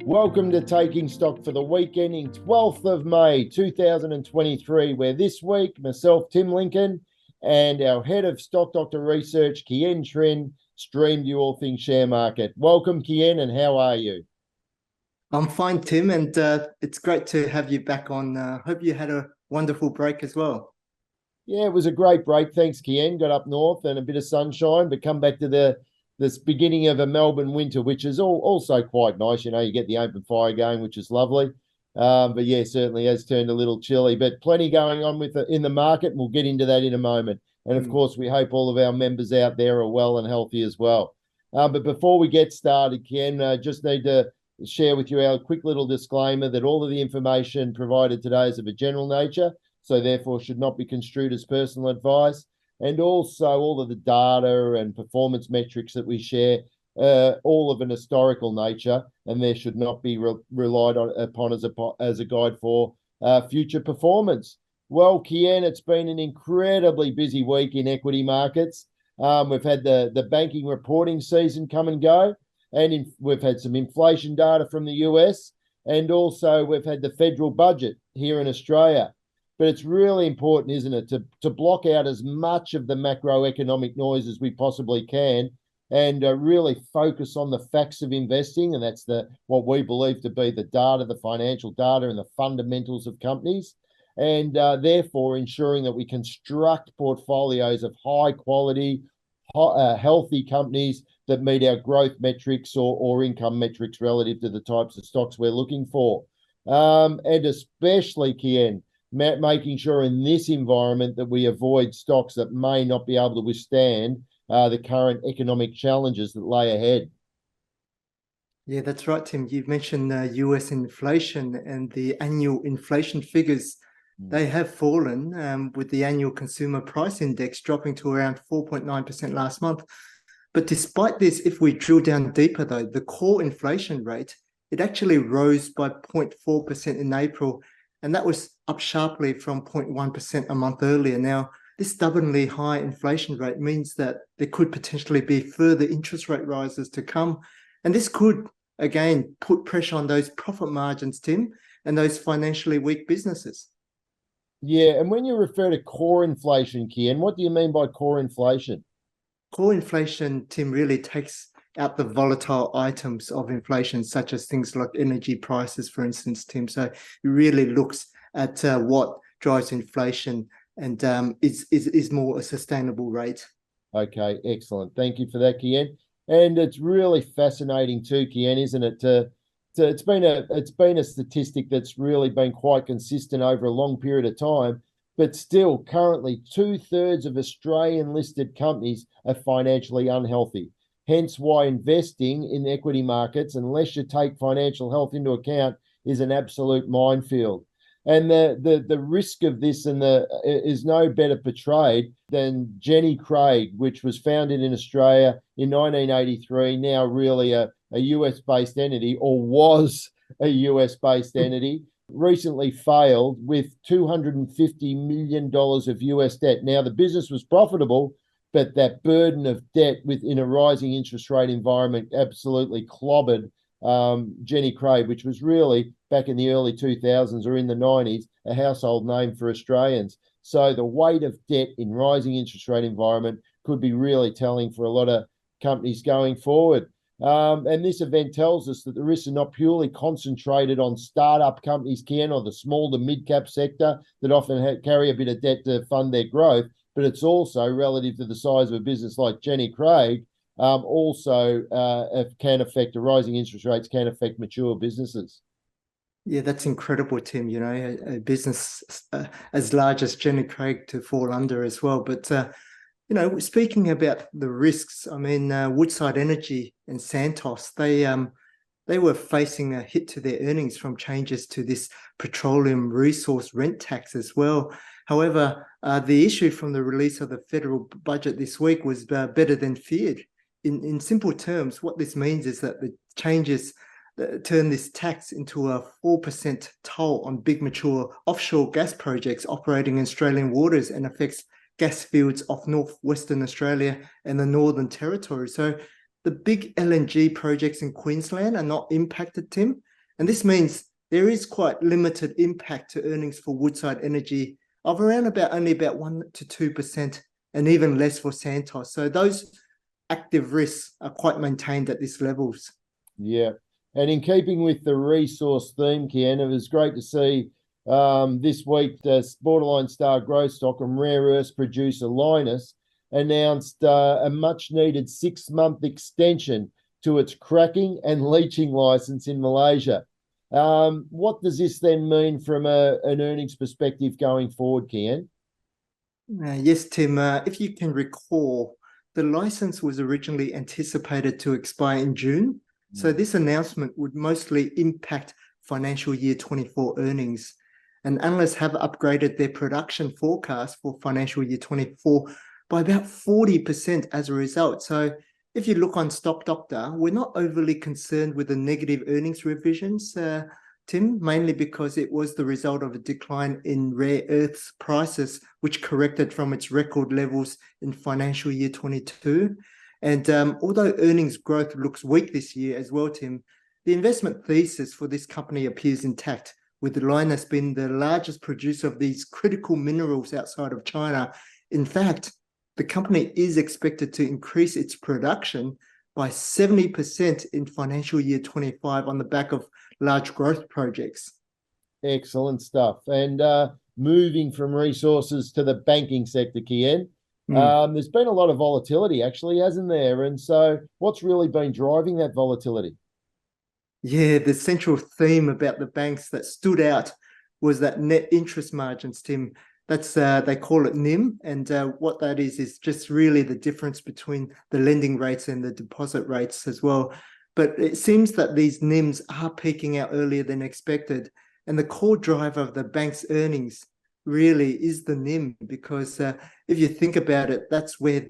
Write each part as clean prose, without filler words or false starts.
Welcome to Taking Stock for the week ending 12th of May 2023, where this week myself, Tim Lincoln, and our head of Stock Doctor Research, Kien Trinh, streamed you all things share market. Welcome, Kien, and how are you? I'm fine, Tim, and it's great to have you back on. Hope you had a wonderful break as well. Yeah, it was a great break. Thanks, Kien. Got up north and a bit of sunshine, but come back to this beginning of a Melbourne winter, which is also quite nice. You know, you get the open fire going, which is lovely. But yeah, certainly has turned a little chilly, but plenty going on in the market. And we'll get into that in a moment. And of course, we hope all of our members out there are well and healthy as well. But before we get started, Ken, just need to share with you our quick little disclaimer that all of the information provided today is of a general nature, so therefore should not be construed as personal advice. And also all of the data and performance metrics that we share, all of an historical nature, and there should not be relied upon as a guide for future performance. Well, Kien, it's been an incredibly busy week in equity markets. We've had the banking reporting season come and go, and we've had some inflation data from the US, and also we've had the federal budget here in Australia. But it's really important, isn't it, to block out as much of the macroeconomic noise as we possibly can and really focus on the facts of investing. And that's what we believe to be the data, the financial data and the fundamentals of companies. And therefore ensuring that we construct portfolios of high quality, healthy companies that meet our growth metrics or income metrics relative to the types of stocks we're looking for. And especially, Kien, making sure in this environment that we avoid stocks that may not be able to withstand the current economic challenges that lay ahead. Yeah, that's right, Tim. You've mentioned US inflation and the annual inflation figures. They have fallen with the annual consumer price index dropping to around 4.9% last month. But despite this, if we drill down deeper, though, the core inflation rate, it actually rose by 0.4% in April. And that was up sharply from 0.1% a month earlier. Now, this stubbornly high inflation rate means that there could potentially be further interest rate rises to come. And this could, again, put pressure on those profit margins, Tim, and those financially weak businesses. Yeah, and when you refer to core inflation, Kian, what do you mean by core inflation? Core inflation, Tim, really takes out the volatile items of inflation, such as things like energy prices, for instance, Tim. So it really looks at what drives inflation and is more a sustainable rate. Okay, excellent. Thank you for that, Kien. And it's really fascinating too, Kien, isn't it? It's been a statistic that's really been quite consistent over a long period of time, but still currently 2/3 of Australian listed companies are financially unhealthy. Hence why investing in equity markets, unless you take financial health into account, is an absolute minefield. And the risk of this is no better portrayed than Jenny Craig, which was founded in Australia in 1983, now really a US-based entity, or was a US-based entity, recently failed with $250 million of US debt. Now, the business was profitable, but that burden of debt within a rising interest rate environment absolutely clobbered Jenny Craig, which was really back in the early 2000s or in the 90s, a household name for Australians. So the weight of debt in rising interest rate environment could be really telling for a lot of companies going forward. And this event tells us that the risks are not purely concentrated on startup companies, Ken, or the small to mid-cap sector that often carry a bit of debt to fund their growth, but it's also relative to the size of a business like Jenny Craig, also can affect, rising interest rates can affect mature businesses. Yeah, that's incredible, Tim. You know, a business as large as Jenny Craig to fall under as well. But, you know, speaking about the risks, I mean, Woodside Energy and Santos, they were facing a hit to their earnings from changes to this petroleum resource rent tax as well. However, the issue from the release of the federal budget this week was better than feared. In simple terms, what this means is that the changes turn this tax into a 4% toll on big mature offshore gas projects operating in Australian waters and affects gas fields off northwestern Australia and the Northern Territory. So the big LNG projects in Queensland are not impacted, Tim, And this means there is quite limited impact to earnings for Woodside Energy of around only about 1 to 2%, and even less for Santos. So those active risks are quite maintained at these levels. Yeah. And in keeping with the resource theme, Kien, it was great to see this week the borderline star growth stock and rare earths producer Lynas announced a much needed 6-month extension to its cracking and leaching license in Malaysia. What does this then mean from an earnings perspective going forward, Kien? Yes, Tim, if you can recall, the license was originally anticipated to expire in June. So this announcement would mostly impact financial year 24 earnings. And analysts have upgraded their production forecast for financial year 24 by about 40% as a result. So if you look on Stock Doctor, we're not overly concerned with the negative earnings revisions, Tim, mainly because it was the result of a decline in rare earths prices, which corrected from its record levels in financial year 22. And although earnings growth looks weak this year as well, Tim, the investment thesis for this company appears intact, with Lynas being the largest producer of these critical minerals outside of China. In fact, the company is expected to increase its production by 70% in financial year 25 on the back of large growth projects. Excellent stuff. And moving from resources to the banking sector, Kien, there's been a lot of volatility, actually, hasn't there? And so what's really been driving that volatility? Yeah, the central theme about the banks that stood out was that net interest margins, Tim. That's they call it NIM, and what that is just really the difference between the lending rates and the deposit rates as well. But it seems that these NIMs are peaking out earlier than expected, and the core driver of the bank's earnings really is the NIM, because if you think about it, that's where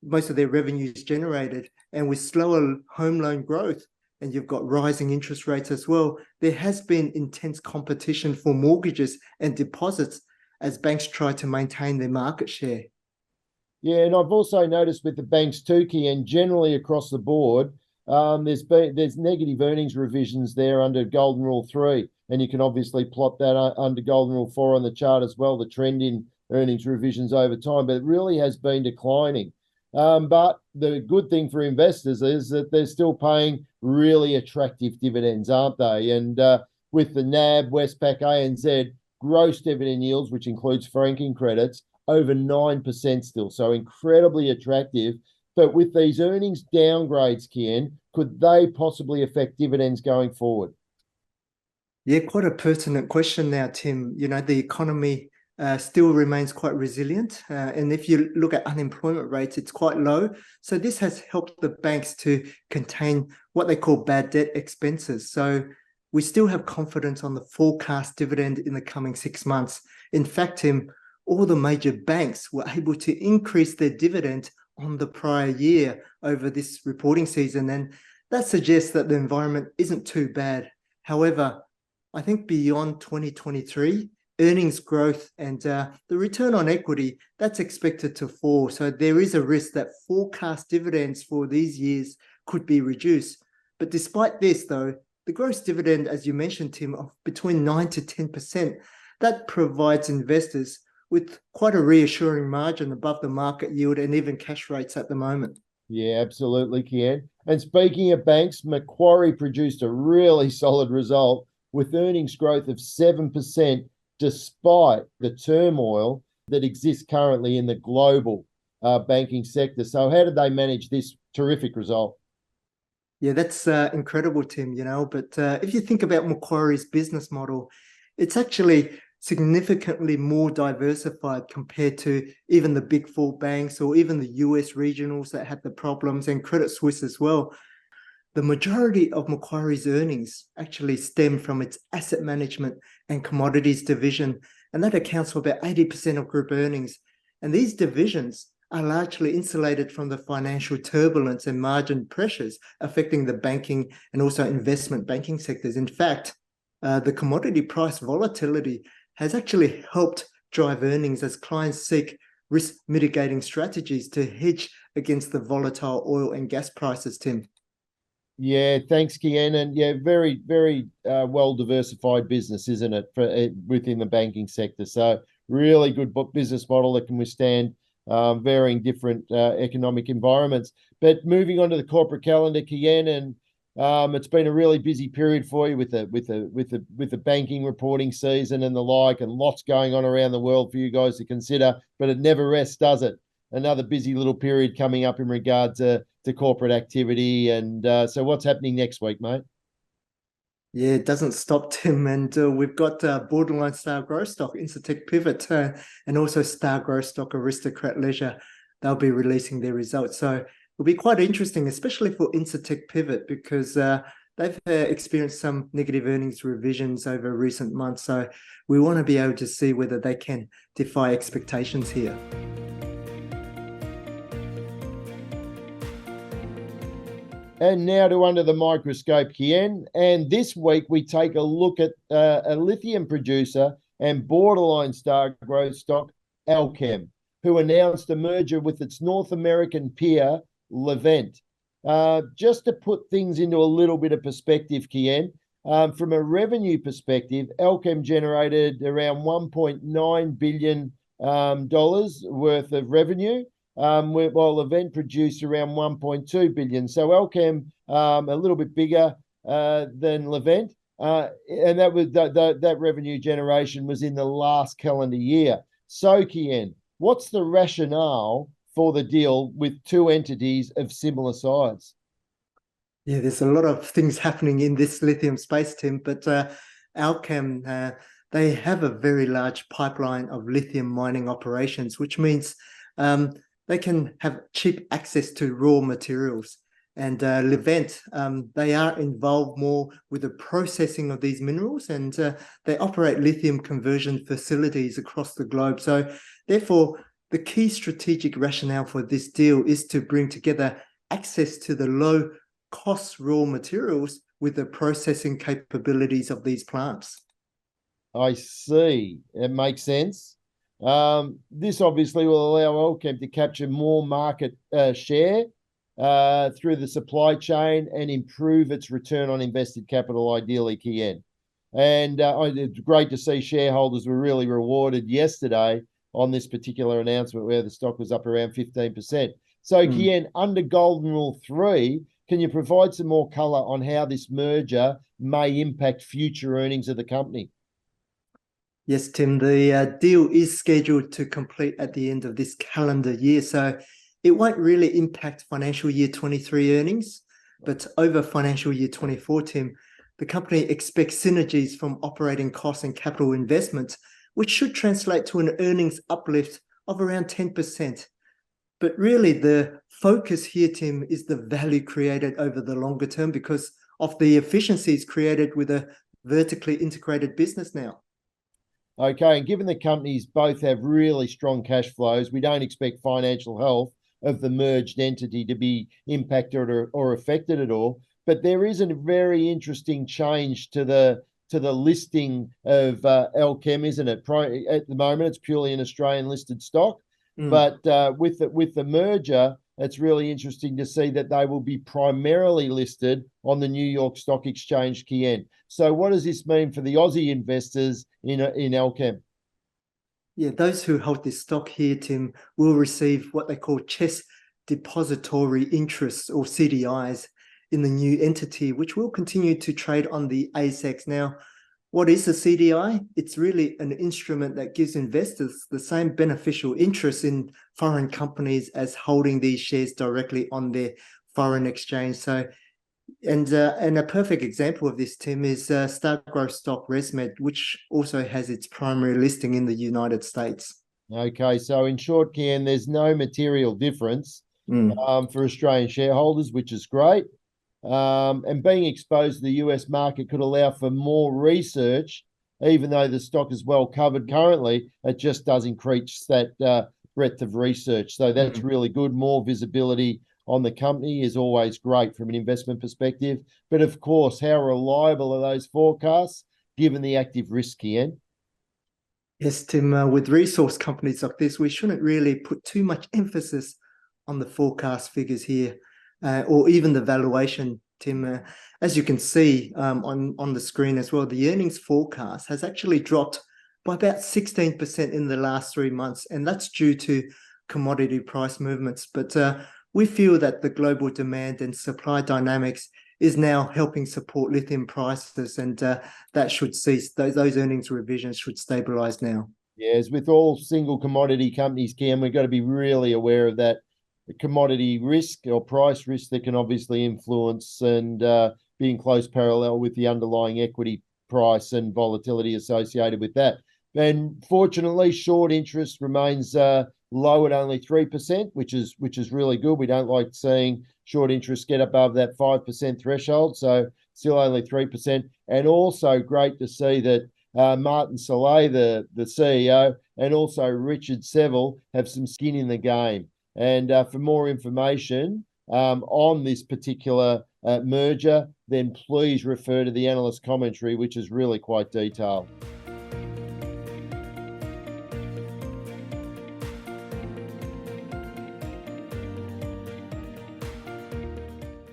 most of their revenue is generated. And with slower home loan growth, and you've got rising interest rates as well, there has been intense competition for mortgages and deposits as banks try to maintain their market share. Yeah, and I've also noticed with the banks too, and generally across the board, there's negative earnings revisions there under Golden Rule 3, and you can obviously plot that under Golden Rule 4 on the chart as well, the trend in earnings revisions over time, but it really has been declining. But the good thing for investors is that they're still paying really attractive dividends, aren't they? And with the NAB, Westpac, ANZ, gross dividend yields, which includes franking credits, over 9% still. So incredibly attractive. But with these earnings downgrades, Kien, could they possibly affect dividends going forward? Yeah, quite a pertinent question now, Tim. You know, the economy still remains quite resilient. And if you look at unemployment rates, it's quite low. So this has helped the banks to contain what they call bad debt expenses. So we still have confidence on the forecast dividend in the coming 6 months. In fact, Tim, all the major banks were able to increase their dividend on the prior year over this reporting season. And that suggests that the environment isn't too bad. However, I think beyond 2023, earnings growth and the return on equity, that's expected to fall. So there is a risk that forecast dividends for these years could be reduced. But despite this, though, the gross dividend, as you mentioned, Tim, of between 9 to 10%, that provides investors with quite a reassuring margin above the market yield and even cash rates at the moment. Yeah, absolutely, Kien. And speaking of banks, Macquarie produced a really solid result with earnings growth of 7%, despite the turmoil that exists currently in the global banking sector. So how did they manage this terrific result? Yeah, that's incredible, Tim, you know, but if you think about Macquarie's business model, it's actually significantly more diversified compared to even the big four banks or even the US regionals that had the problems, and Credit Suisse as well. The majority of Macquarie's earnings actually stem from its asset management and commodities division, and that accounts for about 80% of group earnings. And these divisions are largely insulated from the financial turbulence and margin pressures affecting the banking and also investment banking sectors. In fact, the commodity price volatility has actually helped drive earnings as clients seek risk mitigating strategies to hedge against the volatile oil and gas prices, Tim. Yeah, thanks, Kien. And yeah, very, very well diversified business, isn't it, for within the banking sector? So really good business model that can withstand varying different economic environments. But moving on to the corporate calendar, Kien, and it's been a really busy period for you with the banking reporting season and the like, and lots going on around the world for you guys to consider. But it never rests, does it? Another busy little period coming up in regard to corporate activity. And so what's happening next week, mate? Yeah, it doesn't stop, Tim. And we've got borderline star growth stock, Incitec Pivot, and also star growth stock, Aristocrat Leisure. They'll be releasing their results. So it'll be quite interesting, especially for Incitec Pivot, because they've experienced some negative earnings revisions over recent months. So we want to be able to see whether they can defy expectations here. And now to Under the Microscope, Kien. And this week we take a look at a lithium producer and borderline star growth stock, Allkem, who announced a merger with its North American peer, Livent. Just to put things into a little bit of perspective, Kien, from a revenue perspective, Allkem generated around $1.9 billion worth of revenue, while Livent produced around 1.2 billion. So Allkem a little bit bigger than Livent, and that revenue generation was in the last calendar year. So Kien, what's the rationale for the deal with two entities of similar size? Yeah, there's a lot of things happening in this lithium space, Tim, but Allkem, they have a very large pipeline of lithium mining operations, which means they can have cheap access to raw materials. And Livent, they are involved more with the processing of these minerals, and they operate lithium conversion facilities across the globe. So therefore, the key strategic rationale for this deal is to bring together access to the low-cost raw materials with the processing capabilities of these plants. I see. It makes sense. This obviously will allow Allkem to capture more market share through the supply chain and improve its return on invested capital, ideally, Kien. And it's great to see shareholders were really rewarded yesterday on this particular announcement where the stock was up around 15%. So, Kien, under Golden Rule 3, can you provide some more colour on how this merger may impact future earnings of the company? Yes, Tim, the deal is scheduled to complete at the end of this calendar year, so it won't really impact financial year 23 earnings, but over financial year 24, Tim, the company expects synergies from operating costs and capital investments, which should translate to an earnings uplift of around 10%. But really, the focus here, Tim, is the value created over the longer term because of the efficiencies created with a vertically integrated business now. Okay, and given the companies both have really strong cash flows, we don't expect financial health of the merged entity to be impacted or affected at all. But there is a very interesting change to the listing of Allkem, isn't it? At the moment, it's purely an Australian listed stock. But with the merger, it's really interesting to see that they will be primarily listed on the New York Stock Exchange, Kien. So what does this mean for the Aussie investors in Allkem? Yeah, those who hold this stock here, Tim, will receive what they call CHESS depository interests, or CDIs, in the new entity, which will continue to trade on the ASX. Now, what is a CDI? It's really an instrument that gives investors the same beneficial interest in foreign companies as holding these shares directly on their foreign exchange. So, and a perfect example of this, Tim, is Star Growth stock ResMed, which also has its primary listing in the United States. Okay, so in short, Kien, there's no material difference for Australian shareholders, which is great. And being exposed to the US market could allow for more research, even though the stock is well covered currently. It just does increase that breadth of research. So that's really good. More visibility on the company is always great from an investment perspective. But of course, how reliable are those forecasts given the active risk, Kien? Yes, Tim, with resource companies like this, we shouldn't really put too much emphasis on the forecast figures here or even the valuation Tim. As you can see on the screen as well, the earnings forecast has actually dropped by about 16% in the last 3 months, and that's due to commodity price movements. But we feel that the global demand and supply dynamics is now helping support lithium prices, and that should cease. Those earnings revisions should stabilize now. Yeah, as with all single commodity companies, Kien, we've got to be really aware of that commodity risk or price risk that can obviously influence and be in close parallel with the underlying equity price and volatility associated with that. And fortunately, short interest remains low at only 3%, which is really good. We don't like seeing short interest get above that 5% threshold, so still only 3%. And also great to see that Martin Saleh, the CEO, and also Richard Seville have some skin in the game. And for more information on this particular merger, then please refer to the analyst commentary, which is really quite detailed.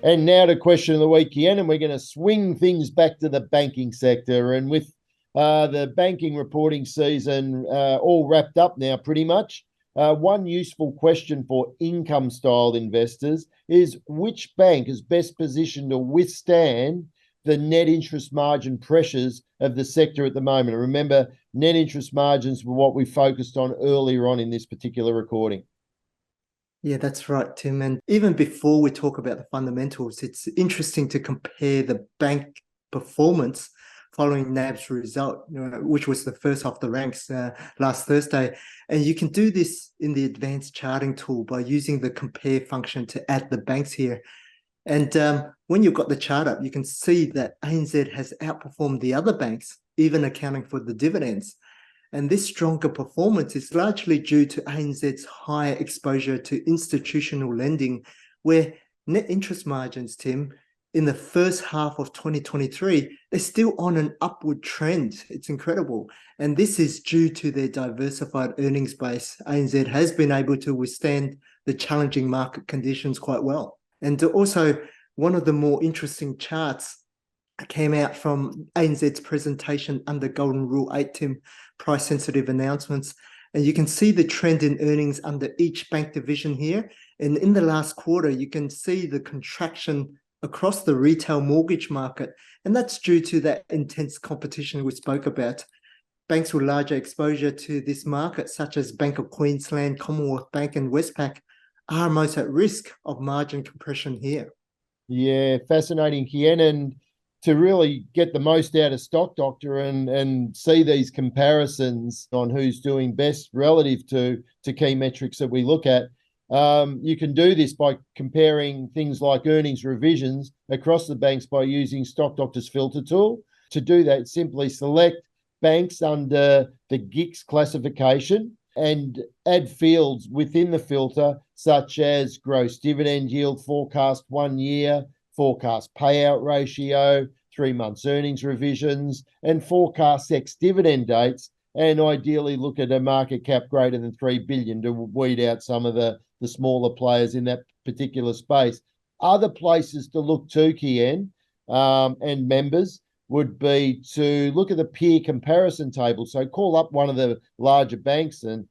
And now to question of the week, Kien, and we're going to swing things back to the banking sector. And with the banking reporting season all wrapped up now pretty much, one useful question for income-style investors is which bank is best positioned to withstand the net interest margin pressures of the sector at the moment? And remember, net interest margins were what we focused on earlier on in this particular recording. Yeah, that's right, Tim. And even before we talk about the fundamentals, it's interesting to compare the bank performance following NAB's result, which was the first off the ranks last Thursday. And you can do this in the advanced charting tool by using the compare function to add the banks here. And when you've got the chart up, you can see that ANZ has outperformed the other banks, even accounting for the dividends. And this stronger performance is largely due to ANZ's higher exposure to institutional lending, where net interest margins, Tim, in the first half of 2023, they're still on an upward trend. It's incredible. And this is due to their diversified earnings base. ANZ has been able to withstand the challenging market conditions quite well. And also, one of the more interesting charts came out from ANZ's presentation under Golden Rule 8, Tim, price-sensitive announcements. And you can see the trend in earnings under each bank division here. And in the last quarter, you can see the contraction across the retail mortgage market. And that's due to that intense competition we spoke about. Banks with larger exposure to this market, such as Bank of Queensland, Commonwealth Bank, and Westpac, are most at risk of margin compression here. Yeah, fascinating, Kien. And to really get the most out of Stock Doctor and see these comparisons on who's doing best relative to key metrics that we look at, you can do this by comparing things like earnings revisions across the banks by using Stock Doctor's filter tool. To do that, simply select banks under the GICS classification and add fields within the filter, such as gross dividend yield forecast 1 year, forecast payout ratio, 3 months earnings revisions, and forecast ex-dividend dates, and ideally look at a market cap greater than 3 billion to weed out some of the smaller players in that particular space. Other places to look to, Kien, and members, would be to look at the peer comparison table. So call up one of the larger banks and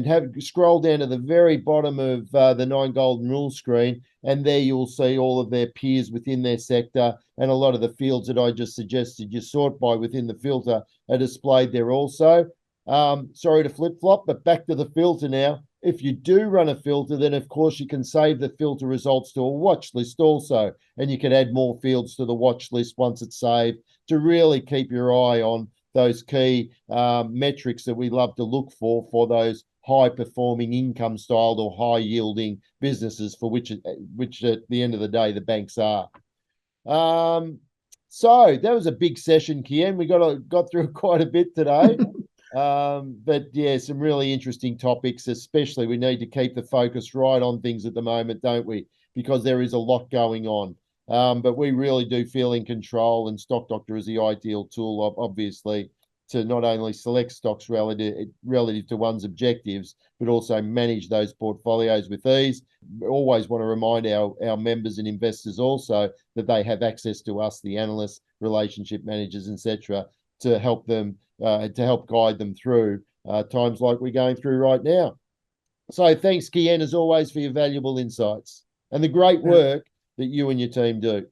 have scroll down to the very bottom of the 9 Golden Rules screen, and there you'll see all of their peers within their sector, and a lot of the fields that I just suggested you sort by within the filter are displayed there also. Sorry to flip-flop, but back to the filter now. If you do run a filter, then of course you can save the filter results to a watch list also, and you can add more fields to the watch list once it's saved to really keep your eye on those key metrics that we love to look for those high-performing income-styled or high-yielding businesses, for which at the end of the day the banks are. So that was a big session, Kien. We got through quite a bit today. But yeah, some really interesting topics, especially we need to keep the focus right on things at the moment, don't we? Because there is a lot going on. But we really do feel in control, and Stock Doctor is the ideal tool, obviously, to not only select stocks relative to one's objectives, but also manage those portfolios with ease. We always want to remind our members and investors also that they have access to us, the analysts, relationship managers, etc., to help them, to help guide them through times like we're going through right now. So thanks, Kien, as always, for your valuable insights and the great work that you and your team do.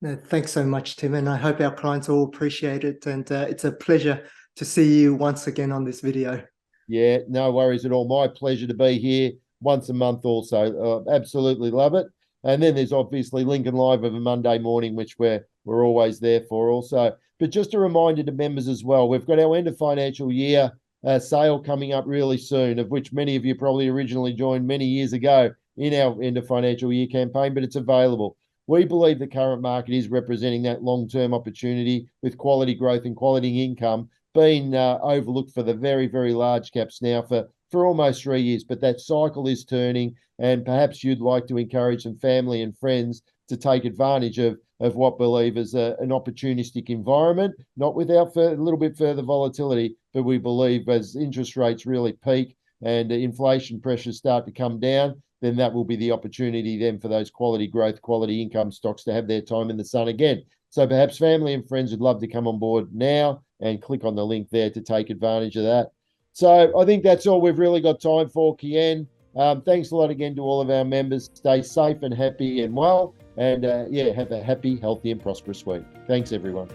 No, thanks so much, Tim, and I hope our clients all appreciate it. And it's a pleasure to see you once again on this video. Yeah, no worries at all. My pleasure to be here once a month also. Absolutely love it. And then there's obviously Lincoln Live of a Monday morning, which we're always there for also. But just a reminder to members as well, we've got our end of financial year sale coming up really soon, of which many of you probably originally joined many years ago in our end of financial year campaign, but it's available. We believe the current market is representing that long-term opportunity with quality growth and quality income being overlooked for the very, very large caps now for almost 3 years. But that cycle is turning, and perhaps you'd like to encourage some family and friends to take advantage of what believe is an opportunistic environment, not without a little bit further volatility, but we believe as interest rates really peak and inflation pressures start to come down, then that will be the opportunity then for those quality growth, quality income stocks to have their time in the sun again. So perhaps family and friends would love to come on board now and click on the link there to take advantage of that. So I think that's all we've really got time for, Kien. Thanks a lot again to all of our members. Stay safe and happy and well. And have a happy, healthy and prosperous week. Thanks, everyone.